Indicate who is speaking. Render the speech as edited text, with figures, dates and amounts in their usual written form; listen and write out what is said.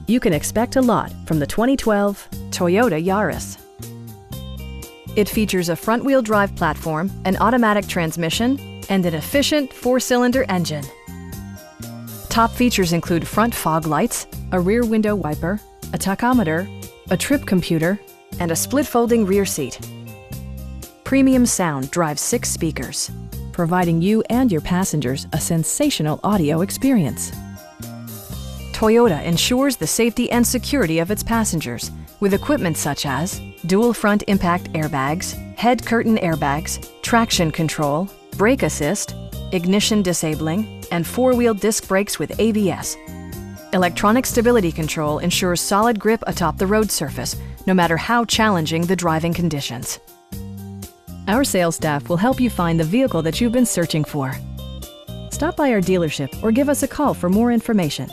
Speaker 1: You can expect a lot from the 2012 Toyota Yaris. It features a front-wheel drive platform, an automatic transmission, and an efficient 4-cylinder engine. Top features include front fog lights, a rear window wiper, a tachometer, a trip computer, and a split-folding rear seat. Premium sound drives 6 speakers, providing you and your passengers a sensational audio experience. Toyota ensures the safety and security of its passengers with equipment such as dual front impact airbags, head curtain airbags, traction control, brake assist, ignition disabling, and 4-wheel disc brakes with ABS. Electronic stability control ensures solid grip atop the road surface, no matter how challenging the driving conditions. Our sales staff will help you find the vehicle that you've been searching for. Stop by our dealership or give us a call for more information.